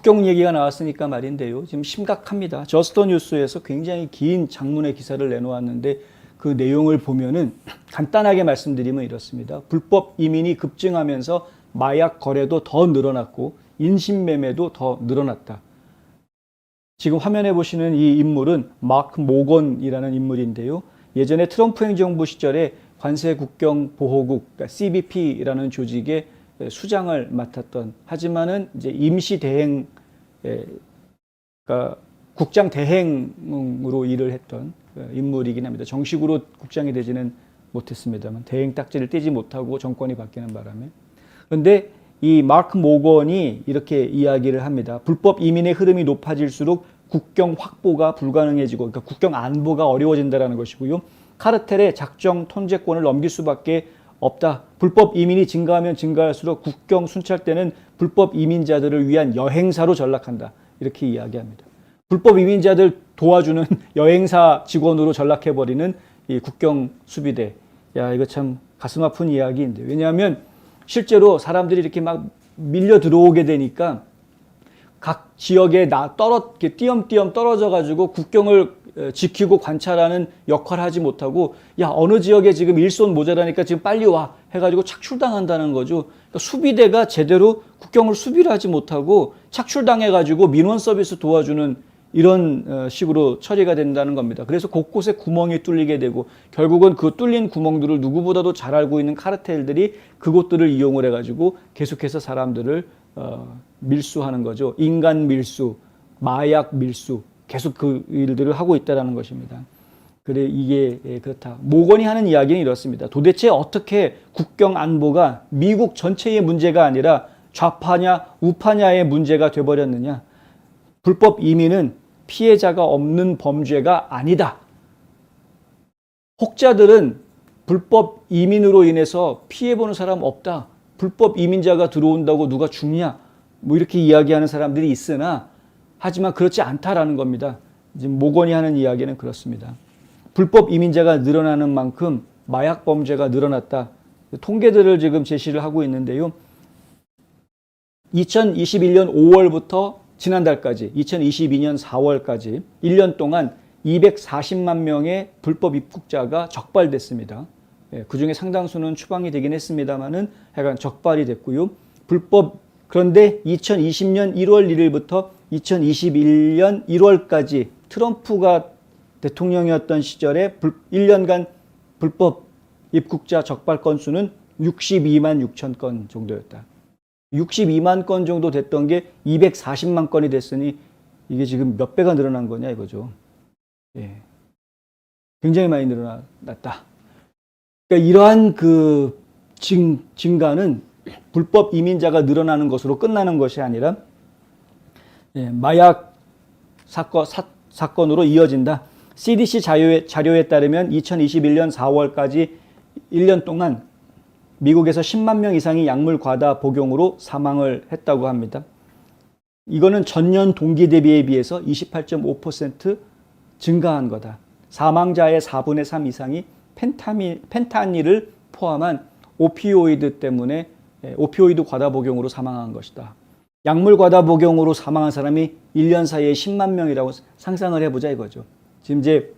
국경 얘기가 나왔으니까 말인데요. 지금 심각합니다. 저스터 뉴스에서 굉장히 긴 장문의 기사를 내놓았는데 그 내용을 보면은 간단하게 말씀드리면 이렇습니다. 불법 이민이 급증하면서 마약 거래도 더 늘어났고 인신매매도 더 늘어났다. 지금 화면에 보시는 이 인물은 마크 모건이라는 인물인데요. 예전에 트럼프 행정부 시절에 관세 국경 보호국, 그러니까 CBP라는 조직의 수장을 맡았던, 하지만은 이제 임시 대행, 그러니까 국장 대행으로 일을 했던 인물이긴 합니다. 정식으로 국장이 되지는 못했습니다만 대행 딱지를 떼지 못하고 정권이 바뀌는 바람에. 그런데 이 마크 모건이 이렇게 이야기를 합니다. 불법 이민의 흐름이 높아질수록 국경 확보가 불가능해지고, 그러니까 국경 안보가 어려워진다는 것이고요. 카르텔의 작정 통제권을 넘길 수밖에 없다. 불법 이민이 증가하면 증가할수록 국경 순찰대는 불법 이민자들을 위한 여행사로 전락한다. 이렇게 이야기합니다. 불법 이민자들 도와주는 여행사 직원으로 전락해버리는 이 국경 수비대. 야, 이거 참 가슴 아픈 이야기인데. 왜냐하면 실제로 사람들이 이렇게 막 밀려 들어오게 되니까 각 지역에 띄엄띄엄 떨어져가지고 국경을 지키고 관찰하는 역할을 하지 못하고, 야, 어느 지역에 지금 일손 모자라니까 지금 빨리 와 해가지고 착출당한다는 거죠. 그러니까 수비대가 제대로 국경을 수비를 하지 못하고 착출당해가지고 민원 서비스 도와주는 이런 식으로 처리가 된다는 겁니다. 그래서 곳곳에 구멍이 뚫리게 되고, 결국은 그 뚫린 구멍들을 누구보다도 잘 알고 있는 카르텔들이 그곳들을 이용을 해가지고 계속해서 사람들을 밀수하는 거죠. 인간 밀수, 마약 밀수, 계속 그 일들을 하고 있다는 것입니다. 그래, 이게 그렇다. 모건이 하는 이야기는 이렇습니다. 도대체 어떻게 국경 안보가 미국 전체의 문제가 아니라 좌파냐 우파냐의 문제가 돼버렸느냐. 불법 이민은 피해자가 없는 범죄가 아니다. 혹자들은 불법 이민으로 인해서 피해보는 사람 없다. 불법 이민자가 들어온다고 누가 죽냐. 뭐 이렇게 이야기하는 사람들이 있으나, 하지만 그렇지 않다라는 겁니다. 지금 모건이 하는 이야기는 그렇습니다. 불법 이민자가 늘어나는 만큼 마약 범죄가 늘어났다. 통계들을 지금 제시를 하고 있는데요. 2021년 5월부터 지난달까지 2022년 4월까지 1년 동안 240만 명의 불법 입국자가 적발됐습니다. 그중에 상당수는 추방이 되긴 했습니다만은 하여간 적발이 됐고요. 그런데 2020년 1월 1일부터 2021년 1월까지 트럼프가 대통령이었던 시절에 1년간 불법 입국자 적발 건수는 62만 6천 건 정도였다. 62만 건 정도 됐던 게 240만 건이 됐으니 이게 지금 몇 배가 늘어난 거냐 이거죠. 예. 굉장히 많이 늘어났다. 그러니까 이러한 그 증가는 불법 이민자가 늘어나는 것으로 끝나는 것이 아니라 마약 사건으로 이어진다. CDC 자료에 따르면 2021년 4월까지 1년 동안 미국에서 10만 명 이상이 약물 과다 복용으로 사망을 했다고 합니다. 이거는 전년 동기 대비에 비해서 28.5% 증가한 거다. 사망자의 4분의 3 이상이 펜타닐을 포함한 오피오이드 때문에 오피오이드 과다 복용으로 사망한 것이다. 약물 과다 복용으로 사망한 사람이 1년 사이에 10만 명이라고 상상을 해보자 이거죠. 지금 이제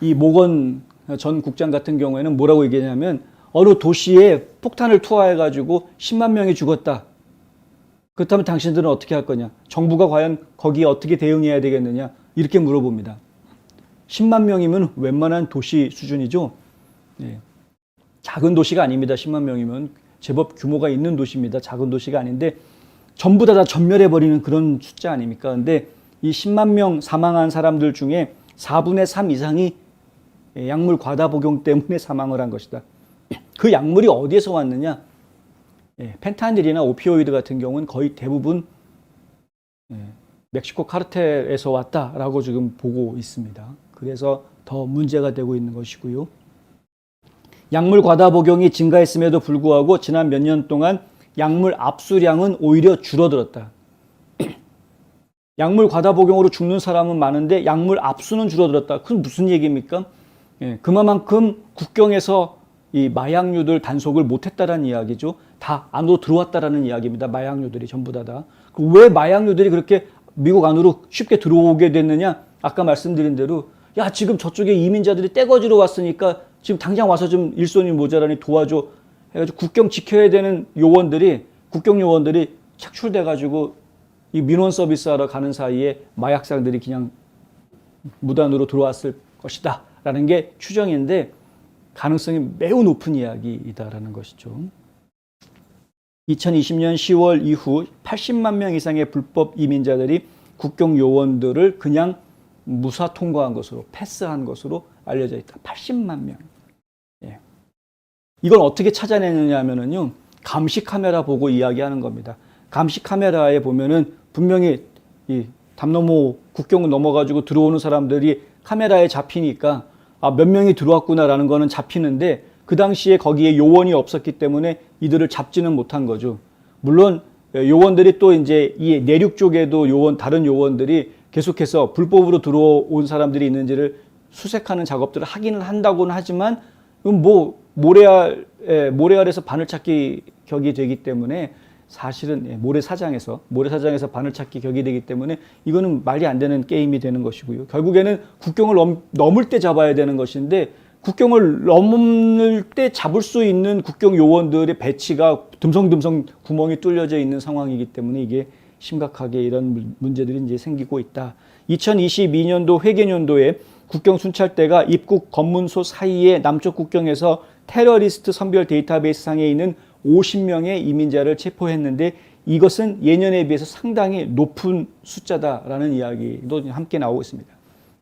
이 모건 전 국장 같은 경우에는 뭐라고 얘기하냐면, 어느 도시에 폭탄을 투하해가지고 10만 명이 죽었다. 그렇다면 당신들은 어떻게 할 거냐? 정부가 과연 거기에 어떻게 대응해야 되겠느냐? 이렇게 물어봅니다. 10만 명이면 웬만한 도시 수준이죠. 예. 작은 도시가 아닙니다. 10만 명이면 제법 규모가 있는 도시입니다. 작은 도시가 아닌데 전부 다 전멸해버리는 그런 숫자 아닙니까? 근데 이 10만 명 사망한 사람들 중에 4분의 3 이상이 약물 과다 복용 때문에 사망을 한 것이다. 그 약물이 어디에서 왔느냐? 펜타닐이나 오피오이드 같은 경우는 거의 대부분 멕시코 카르텔에서 왔다라고 지금 보고 있습니다. 그래서 더 문제가 되고 있는 것이고요. 약물 과다 복용이 증가했음에도 불구하고 지난 몇 년 동안 약물 압수량은 오히려 줄어들었다. 약물 과다 복용으로 죽는 사람은 많은데 약물 압수는 줄어들었다. 그건 무슨 얘기입니까? 그만큼 국경에서 이 마약류들 단속을 못했다라는 이야기죠. 다 안으로 들어왔다라는 이야기입니다. 마약류들이 전부 다. 왜 마약류들이 그렇게 미국 안으로 쉽게 들어오게 됐느냐? 아까 말씀드린 대로 야 지금 저쪽에 이민자들이 떼거지로 왔으니까 지금 당장 와서 좀 일손이 모자라니 도와줘 해가지고 국경 지켜야 되는 국경 요원들이 착출돼가지고 이 민원 서비스하러 가는 사이에 마약상들이 그냥 무단으로 들어왔을 것이다 라는 게 추정인데 가능성이 매우 높은 이야기이다라는 것이죠. 2020년 10월 이후 80만 명 이상의 불법 이민자들이 국경 요원들을 그냥 무사 통과한 것으로 패스한 것으로 알려져 있다. 80만 명. 예. 이걸 어떻게 찾아내느냐 하면은요. 감시 카메라 보고 이야기하는 겁니다. 감시 카메라에 보면은 분명히 이 담 국경을 넘어가지고 들어오는 사람들이 카메라에 잡히니까 몇 명이 들어왔구나라는 거는 잡히는데 그 당시에 거기에 요원이 없었기 때문에 이들을 잡지는 못한 거죠. 물론 요원들이 또 이제 이 내륙 쪽에도 다른 요원들이 계속해서 불법으로 들어온 사람들이 있는지를 수색하는 작업들을 하기는 한다고는 하지만 모래알에서 바늘찾기 격이 되기 때문에 사실은 모래사장에서 바늘찾기 격이 되기 때문에 이거는 말이 안 되는 게임이 되는 것이고요. 결국에는 국경을 넘을 때 잡아야 되는 것인데 국경을 넘을 때 잡을 수 있는 국경 요원들의 배치가 듬성듬성 구멍이 뚫려져 있는 상황이기 때문에 이게 심각하게 이런 문제들이 이제 생기고 있다. 2022년도 회계연도에 국경 순찰대가 입국 검문소 사이에 남쪽 국경에서 테러리스트 선별 데이터베이스 상에 있는 50명의 이민자를 체포했는데 이것은 예년에 비해서 상당히 높은 숫자다라는 이야기도 함께 나오고 있습니다.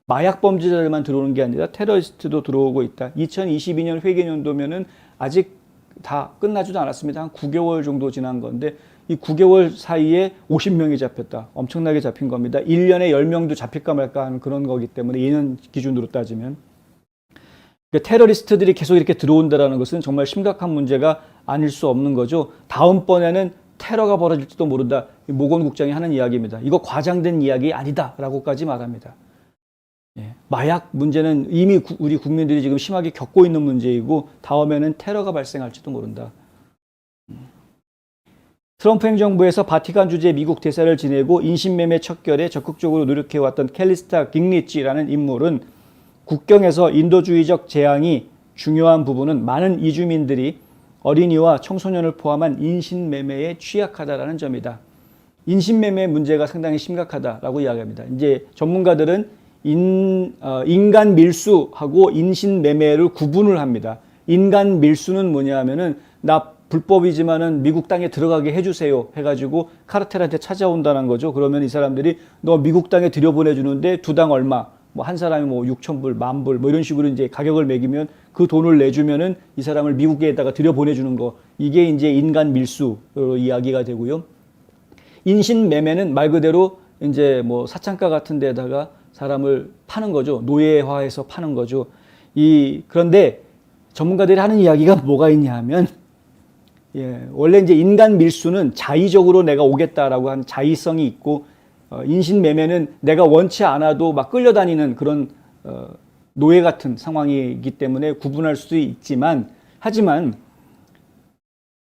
마약 범죄자들만 들어오는 게 아니라 테러리스트도 들어오고 있다. 2022년 회계연도면은 아직 다 끝나지도 않았습니다. 한 9개월 정도 지난 건데 이 9개월 사이에 50명이 잡혔다. 엄청나게 잡힌 겁니다. 1년에 10명도 잡힐까 말까 하는 그런 거기 때문에 예년 기준으로 따지면. 그러니까 테러리스트들이 계속 이렇게 들어온다는 것은 정말 심각한 문제가 아닐 수 없는 거죠. 다음번에는 테러가 벌어질지도 모른다. 모건 국장이 하는 이야기입니다. 이거 과장된 이야기 아니다라고까지 말합니다. 마약 문제는 이미 우리 국민들이 지금 심하게 겪고 있는 문제이고 다음에는 테러가 발생할지도 모른다. 트럼프 행정부에서 바티칸 주재 미국 대사를 지내고 인신매매 척결에 적극적으로 노력해왔던 캘리스타 깅리치라는 인물은 국경에서 인도주의적 재앙이 중요한 부분은 많은 이주민들이 어린이와 청소년을 포함한 인신매매에 취약하다라는 점이다. 인신매매 문제가 상당히 심각하다라고 이야기합니다. 이제 전문가들은 인간 밀수하고 인신매매를 구분을 합니다. 인간 밀수는 뭐냐 하면은 나 불법이지만은 미국 땅에 들어가게 해주세요 해가지고 카르텔한테 찾아온다는 거죠. 그러면 이 사람들이 너 미국 땅에 들여보내주는데 두 당 얼마, 뭐 한 사람이 뭐 6,000불, 10,000불 뭐 이런 식으로 이제 가격을 매기면 그 돈을 내주면은 이 사람을 미국에다가 들여보내주는 거. 이게 이제 인간 밀수로 이야기가 되고요. 인신매매는 말 그대로 이제 뭐 사창가 같은 데다가 사람을 파는 거죠. 노예화해서 파는 거죠. 그런데 전문가들이 하는 이야기가 뭐가 있냐 하면 원래 이제 인간 밀수는 자의적으로 내가 오겠다라고 한 자의성이 있고 인신매매는 내가 원치 않아도 막 끌려다니는 그런 노예 같은 상황이기 때문에 구분할 수도 있지만 하지만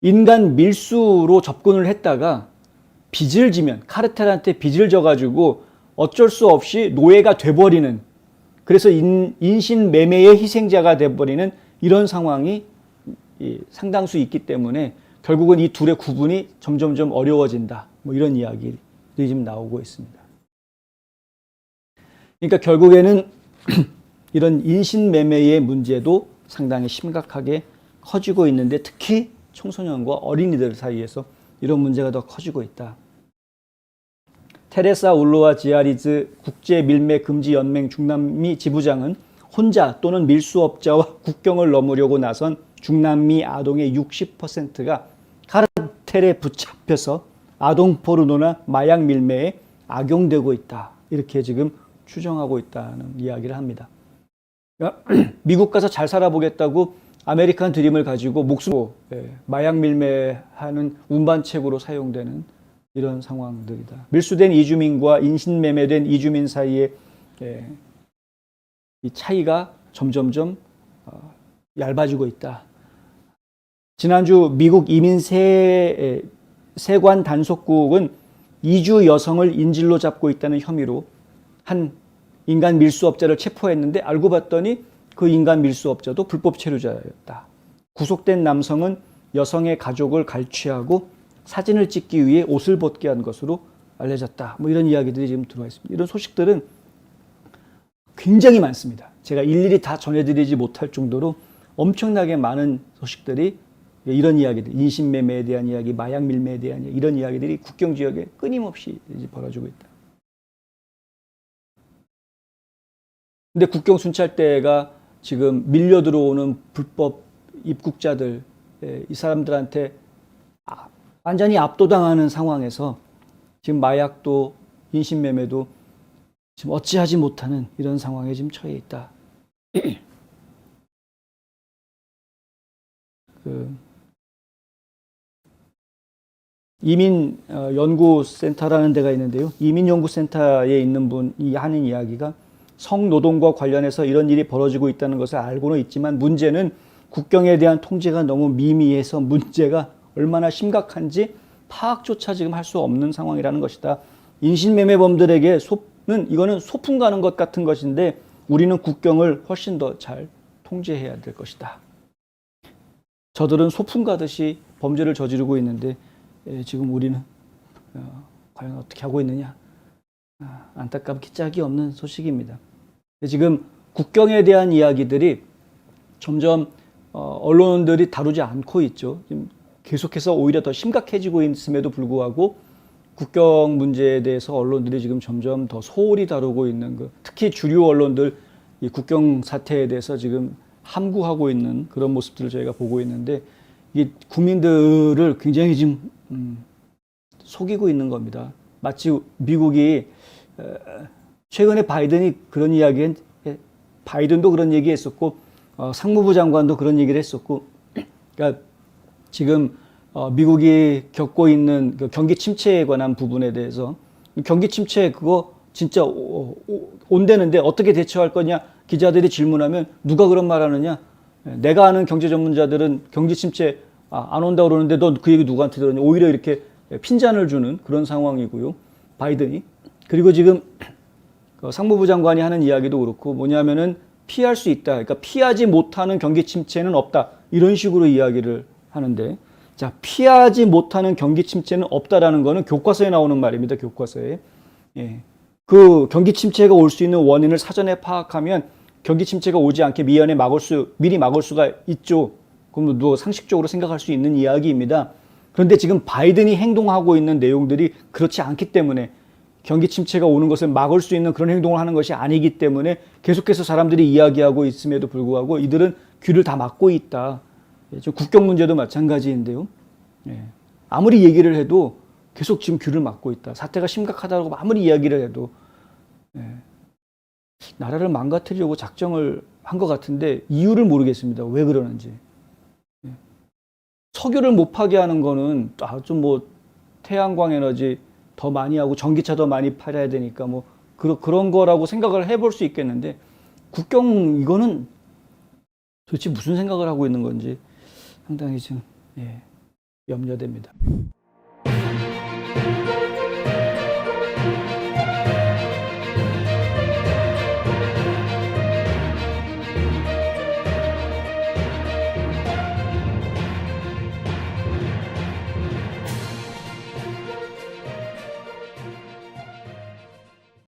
인간 밀수로 접근을 했다가 빚을 지면 카르텔한테 빚을 져가지고 어쩔 수 없이 노예가 돼버리는 그래서 인신매매의 희생자가 돼버리는 이런 상황이 상당수 있기 때문에 결국은 이 둘의 구분이 점점점 어려워진다. 뭐 이런 이야기들이 지금 나오고 있습니다. 그러니까 결국에는 이런 인신매매의 문제도 상당히 심각하게 커지고 있는데 특히 청소년과 어린이들 사이에서 이런 문제가 더 커지고 있다. 테레사 울로아 지아리즈 국제밀매금지연맹 중남미 지부장은 혼자 또는 밀수업자와 국경을 넘으려고 나선 중남미 아동의 60%가 카르텔에 붙잡혀서 아동 포르노나 마약 밀매에 악용되고 있다. 이렇게 지금 추정하고 있다는 이야기를 합니다. 그러니까 미국 가서 잘 살아보겠다고 아메리칸 드림을 가지고 마약 밀매하는 운반책으로 사용되는 이런 상황들이다. 밀수된 이주민과 인신매매된 이주민 사이에 이 차이가 점점점 얇아지고 있다. 지난주 미국 세관 단속국은 이주 여성을 인질로 잡고 있다는 혐의로 한 인간 밀수업자를 체포했는데 알고 봤더니 그 인간 밀수업자도 불법 체류자였다. 구속된 남성은 여성의 가족을 갈취하고 사진을 찍기 위해 옷을 벗게 한 것으로 알려졌다. 뭐 이런 이야기들이 지금 들어와 있습니다. 이런 소식들은 굉장히 많습니다. 제가 일일이 다 전해드리지 못할 정도로 엄청나게 많은 소식들이 이런 이야기들, 인신매매에 대한 이야기, 마약 밀매에 대한 이야기, 이런 이야기들이 국경 지역에 끊임없이 이제 벌어지고 있다. 근데 국경 순찰대가 지금 밀려 들어오는 불법 입국자들, 이 사람들한테 완전히 압도당하는 상황에서 지금 마약도 인신매매도 지금 어찌하지 못하는 이런 상황에 지금 처해 있다. 이민연구센터라는 데가 있는데요. 이민연구센터에 있는 분이 하는 이야기가 성노동과 관련해서 이런 일이 벌어지고 있다는 것을 알고는 있지만 문제는 국경에 대한 통제가 너무 미미해서 문제가 얼마나 심각한지 파악조차 지금 할 수 없는 상황이라는 것이다. 인신매매범들에게는 이거는 소풍 가는 것 같은 것인데 우리는 국경을 훨씬 더 잘 통제해야 될 것이다. 저들은 소풍 가듯이 범죄를 저지르고 있는데 지금 우리는 과연 어떻게 하고 있느냐. 안타깝게 짝이 없는 소식입니다. 지금 국경에 대한 이야기들이 점점 언론들이 다루지 않고 있죠. 지금 계속해서 오히려 더 심각해지고 있음에도 불구하고 국경 문제에 대해서 언론들이 지금 점점 더 소홀히 다루고 있는 특히 주류 언론들 이 국경 사태에 대해서 지금 함구하고 있는 그런 모습들을 저희가 보고 있는데 이게 국민들을 굉장히 지금 속이고 있는 겁니다. 마치 미국이 최근에 바이든도 그런 얘기했었고 상무부 장관도 그런 얘기를 했었고, 그러니까 지금 미국이 겪고 있는 그 경기 침체에 관한 부분에 대해서 경기 침체 그거 진짜 온대는데 어떻게 대처할 거냐 기자들이 질문하면 누가 그런 말하느냐. 내가 아는 경제 전문자들은 경기 침체 안 온다고 그러는데 너 그 얘기 누구한테 들었냐. 오히려 이렇게 핀잔을 주는 그런 상황이고요. 바이든이. 그리고 지금 상무부 장관이 하는 이야기도 그렇고 뭐냐면은 피할 수 있다. 그러니까 피하지 못하는 경기 침체는 없다. 이런 식으로 이야기를 하는데, 자, 피하지 못하는 경기 침체는 없다라는 거는 교과서에 나오는 말입니다. 교과서에. 예. 그 경기 침체가 올 수 있는 원인을 사전에 파악하면 경기 침체가 오지 않게 미리 막을 수가 있죠. 그럼 누가 상식적으로 생각할 수 있는 이야기입니다. 그런데 지금 바이든이 행동하고 있는 내용들이 그렇지 않기 때문에 경기 침체가 오는 것을 막을 수 있는 그런 행동을 하는 것이 아니기 때문에 계속해서 사람들이 이야기하고 있음에도 불구하고 이들은 귀를 다 막고 있다. 국경 문제도 마찬가지인데요. 아무리 얘기를 해도 계속 지금 귀를 막고 있다. 사태가 심각하다고 아무리 이야기를 해도 나라를 망가뜨리려고 작정을 한 것 같은데 이유를 모르겠습니다. 왜 그러는지. 석유를 못 파게 하는 거는 좀 뭐 태양광 에너지 더 많이 하고 전기차 더 많이 팔아야 되니까 뭐 그런 거라고 생각을 해볼 수 있겠는데 국경 이거는 도대체 무슨 생각을 하고 있는 건지 상당히 지금 염려됩니다.